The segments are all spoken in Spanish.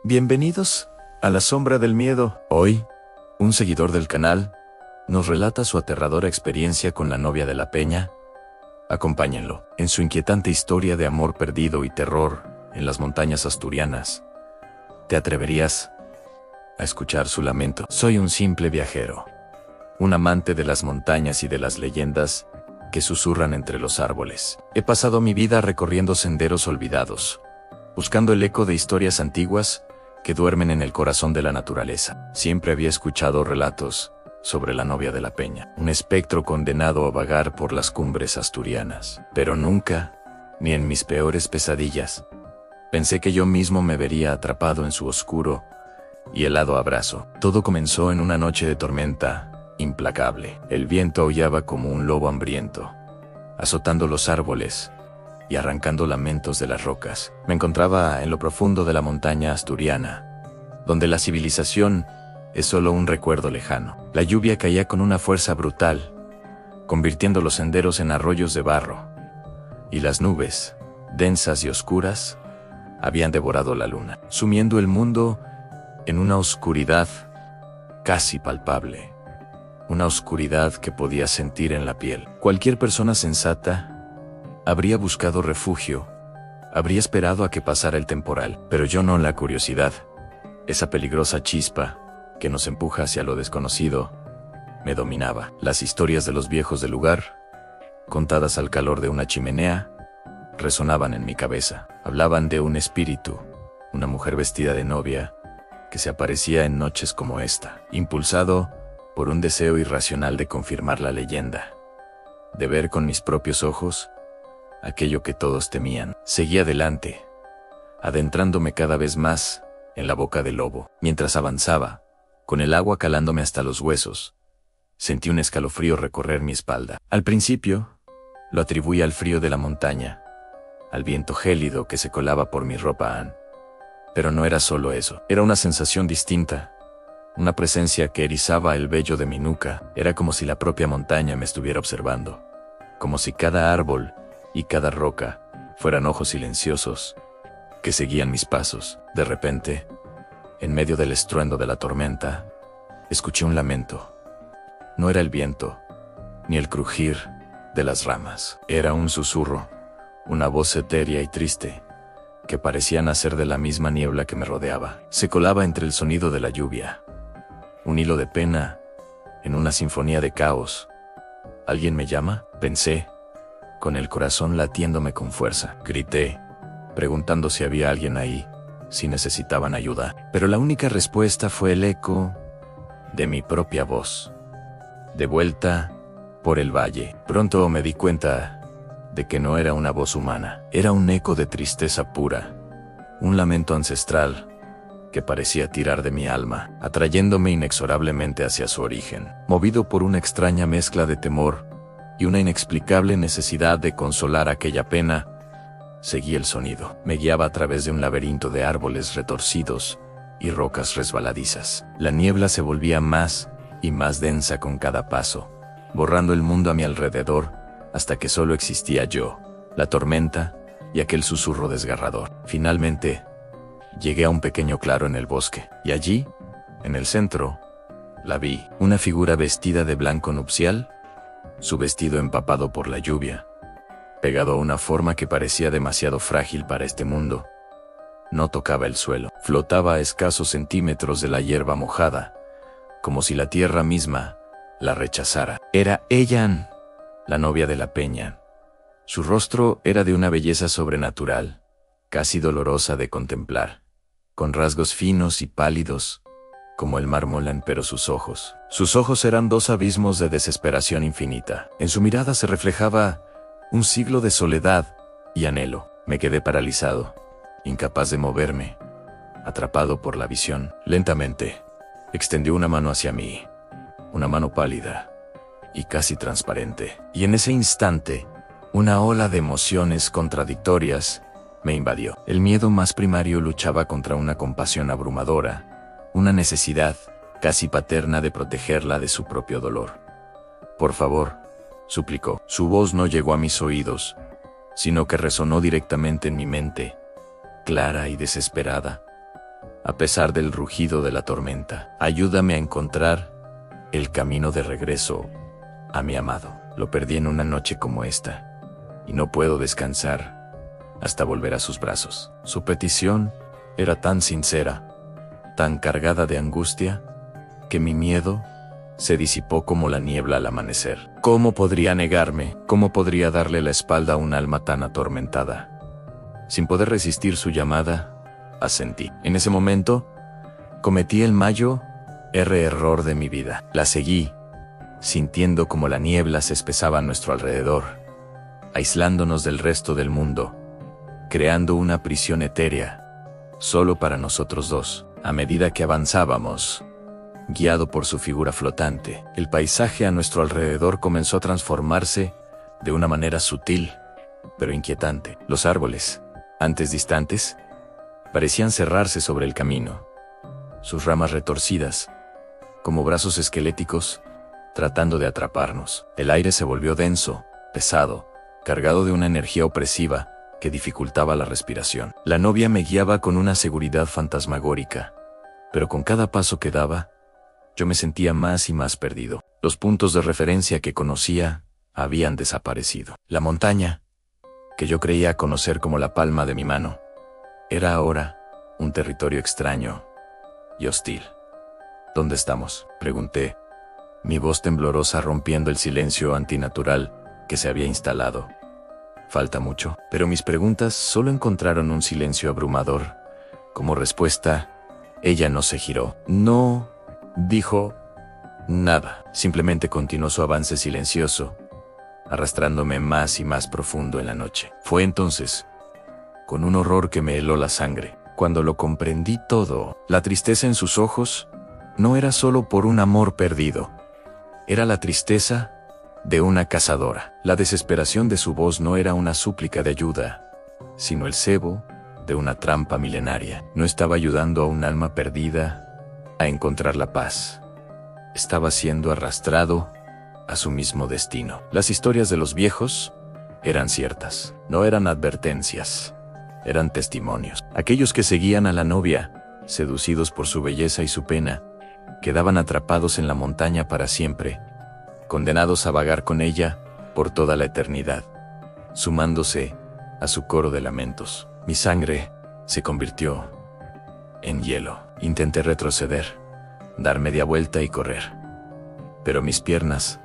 Bienvenidos a La Sombra del Miedo. Hoy, un seguidor del canal nos relata su aterradora experiencia con la novia de la Peña. Acompáñenlo en su inquietante historia de amor perdido y terror en las montañas asturianas. ¿Te atreverías a escuchar su lamento? Soy un simple viajero, un amante de las montañas y de las leyendas que susurran entre los árboles. He pasado mi vida recorriendo senderos olvidados, buscando el eco de historias antiguas que duermen en el corazón de la naturaleza. Siempre había escuchado relatos sobre la novia de la Peña, un espectro condenado a vagar por las cumbres asturianas. Pero nunca, ni en mis peores pesadillas, pensé que yo mismo me vería atrapado en su oscuro y helado abrazo. Todo comenzó en una noche de tormenta implacable. El viento aullaba como un lobo hambriento, azotando los árboles y arrancando lamentos de las rocas. Me encontraba en lo profundo de la montaña asturiana, donde la civilización es solo un recuerdo lejano. La lluvia caía con una fuerza brutal, convirtiendo los senderos en arroyos de barro, y las nubes, densas y oscuras, habían devorado la luna, sumiendo el mundo en una oscuridad casi palpable, una oscuridad que podía sentir en la piel. Cualquier persona sensata habría buscado refugio, habría esperado a que pasara el temporal, pero yo no. La curiosidad, esa peligrosa chispa que nos empuja hacia lo desconocido, me dominaba. Las historias de los viejos del lugar, contadas al calor de una chimenea, resonaban en mi cabeza. Hablaban de un espíritu, una mujer vestida de novia, que se aparecía en noches como esta, impulsado por un deseo irracional de confirmar la leyenda, de ver con mis propios ojos aquello que todos temían. Seguí adelante, adentrándome cada vez más en la boca del lobo. Mientras avanzaba, con el agua calándome hasta los huesos, sentí un escalofrío recorrer mi espalda. Al principio, lo atribuí al frío de la montaña, al viento gélido que se colaba por mi ropa. Pero no era solo eso. Era una sensación distinta, una presencia que erizaba el vello de mi nuca. Era como si la propia montaña me estuviera observando, como si cada árbol y cada roca fueran ojos silenciosos que seguían mis pasos. De repente, en medio del estruendo de la tormenta, escuché un lamento. No era el viento, ni el crujir de las ramas. Era un susurro, una voz etérea y triste, que parecía nacer de la misma niebla que me rodeaba. Se colaba entre el sonido de la lluvia, un hilo de pena en una sinfonía de caos. ¿Alguien me llama?, pensé, con el corazón latiéndome con fuerza. Grité, preguntando si había alguien ahí, si necesitaban ayuda. Pero la única respuesta fue el eco de mi propia voz, de vuelta por el valle. Pronto me di cuenta de que no era una voz humana, era un eco de tristeza pura, un lamento ancestral que parecía tirar de mi alma, atrayéndome inexorablemente hacia su origen. Movido por una extraña mezcla de temor y una inexplicable necesidad de consolar aquella pena, seguí el sonido. Me guiaba a través de un laberinto de árboles retorcidos y rocas resbaladizas. La niebla se volvía más y más densa con cada paso, borrando el mundo a mi alrededor, hasta que solo existía yo, la tormenta y aquel susurro desgarrador. Finalmente, llegué a un pequeño claro en el bosque, y allí, en el centro, la vi. Una figura vestida de blanco nupcial, su vestido empapado por la lluvia, pegado a una forma que parecía demasiado frágil para este mundo. No tocaba el suelo, flotaba a escasos centímetros de la hierba mojada, como si la tierra misma la rechazara. Era ella, la novia de la Peña. Su rostro era de una belleza sobrenatural, casi dolorosa de contemplar, con rasgos finos y pálidos, como el mármol, pero sus ojos eran dos abismos de desesperación infinita. En su mirada se reflejaba un siglo de soledad y anhelo. Me quedé paralizado, incapaz de moverme, atrapado por la visión. Lentamente, extendió una mano hacia mí, una mano pálida y casi transparente. Y en ese instante, una ola de emociones contradictorias me invadió. El miedo más primario luchaba contra una compasión abrumadora, una necesidad casi paterna de protegerla de su propio dolor. «Por favor», suplicó. Su voz no llegó a mis oídos, sino que resonó directamente en mi mente, clara y desesperada. a pesar del rugido de la tormenta. Ayúdame a encontrar el camino de regreso a mi amado. Lo perdí en una noche como esta, y no puedo descansar hasta volver a sus brazos. Su petición era tan sincera, tan cargada de angustia, que mi miedo se disipó como la niebla al amanecer. ¿Cómo podría negarme? ¿Cómo podría darle la espalda a un alma tan atormentada? Sin poder resistir su llamada, asentí. En ese momento, cometí el mayor error de mi vida. La seguí, sintiendo como la niebla se espesaba a nuestro alrededor, aislándonos del resto del mundo, creando una prisión etérea, solo para nosotros dos. A medida que avanzábamos, guiado por su figura flotante, el paisaje a nuestro alrededor comenzó a transformarse de una manera sutil, pero inquietante. Los árboles, antes distantes, parecían cerrarse sobre el camino, sus ramas retorcidas, como brazos esqueléticos, tratando de atraparnos. El aire se volvió denso, pesado, cargado de una energía opresiva que dificultaba la respiración. La novia me guiaba con una seguridad fantasmagórica, pero con cada paso que daba, yo me sentía más y más perdido. Los puntos de referencia que conocía habían desaparecido. La montaña, que yo creía conocer como la palma de mi mano, era ahora un territorio extraño y hostil. ¿Dónde estamos?, pregunté, mi voz temblorosa rompiendo el silencio antinatural que se había instalado. Falta mucho, pero mis preguntas solo encontraron un silencio abrumador. Como respuesta, ella no se giró. No dijo nada, simplemente continuó su avance silencioso, arrastrándome más y más profundo en la noche. Fue entonces, con un horror que me heló la sangre, cuando lo comprendí todo. La tristeza en sus ojos no era solo por un amor perdido, era la tristeza de una cazadora. La desesperación de su voz no era una súplica de ayuda, sino el cebo de una trampa milenaria. No estaba ayudando a un alma perdida a encontrar la paz. Estaba siendo arrastrado a su mismo destino. Las historias de los viejos eran ciertas, no eran advertencias, eran testimonios. Aquellos que seguían a la novia, seducidos por su belleza y su pena, quedaban atrapados en la montaña para siempre, condenados a vagar con ella por toda la eternidad, sumándose a su coro de lamentos. Mi sangre se convirtió en hielo. Intenté retroceder, dar media vuelta y correr, pero mis piernas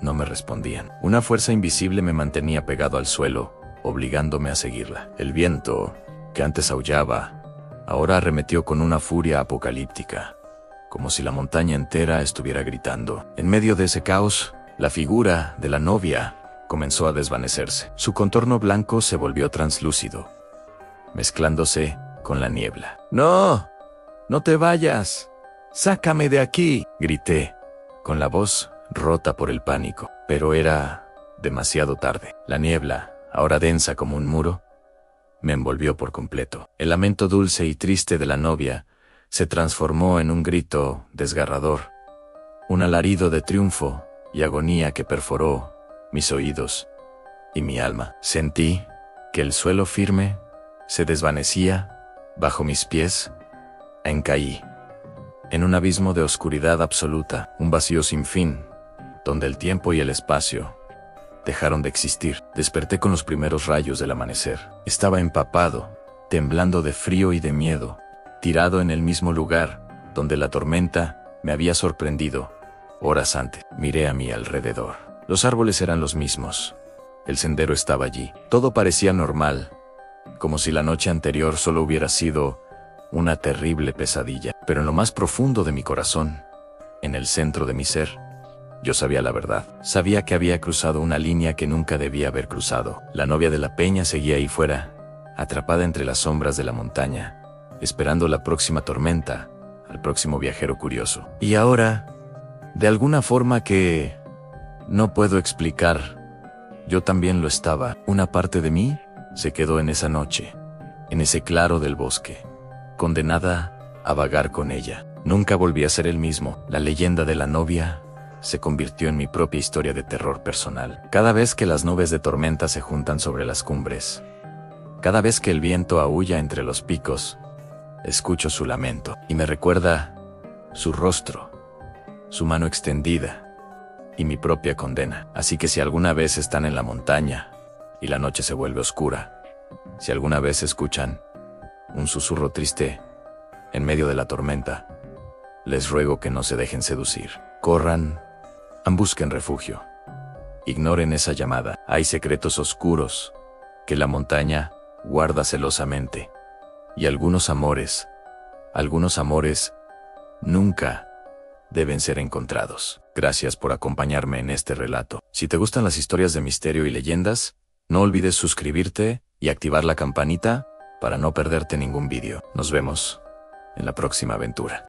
no me respondían. Una fuerza invisible me mantenía pegado al suelo, obligándome a seguirla. El viento, que antes aullaba, ahora arremetió con una furia apocalíptica, como si la montaña entera estuviera gritando. En medio de ese caos, la figura de la novia comenzó a desvanecerse. Su contorno blanco se volvió translúcido, mezclándose con la niebla. ¡No! ¡No te vayas! ¡Sácame de aquí!, grité, con la voz rota por el pánico. Pero era demasiado tarde. La niebla, ahora densa como un muro, me envolvió por completo. El lamento dulce y triste de la novia se transformó en un grito desgarrador, un alarido de triunfo y agonía que perforó mis oídos y mi alma. Sentí que el suelo firme se desvanecía bajo mis pies e caí en un abismo de oscuridad absoluta, un vacío sin fin, donde el tiempo y el espacio dejaron de existir. Desperté con los primeros rayos del amanecer. Estaba empapado, temblando de frío y de miedo, tirado en el mismo lugar donde la tormenta me había sorprendido horas antes. Miré a mi alrededor. Los árboles eran los mismos. El sendero estaba allí. Todo parecía normal, como si la noche anterior solo hubiera sido una terrible pesadilla. Pero en lo más profundo de mi corazón, en el centro de mi ser, yo sabía la verdad. Sabía que había cruzado una línea que nunca debía haber cruzado. La novia de la peña seguía ahí fuera, atrapada entre las sombras de la montaña, esperando la próxima tormenta, al próximo viajero curioso. Y ahora, de alguna forma que no puedo explicar, yo también lo estaba. Una parte de mí se quedó en esa noche, en ese claro del bosque, condenada a vagar con ella. Nunca volví a ser el mismo. La leyenda de la novia se convirtió en mi propia historia de terror personal. Cada vez que las nubes de tormenta se juntan sobre las cumbres, cada vez que el viento aúlla entre los picos, Escucho su lamento y me recuerda su rostro, su mano extendida y mi propia condena. Así que si alguna vez están en la montaña y la noche se vuelve oscura, si alguna vez escuchan un susurro triste en medio de la tormenta, les ruego que no se dejen seducir. Corran, busquen refugio. Ignoren esa llamada. Hay secretos oscuros que la montaña guarda celosamente. Y algunos amores nunca deben ser encontrados. Gracias por acompañarme en este relato. Si te gustan las historias de misterio y leyendas, no olvides suscribirte y activar la campanita para no perderte ningún vídeo. Nos vemos en la próxima aventura.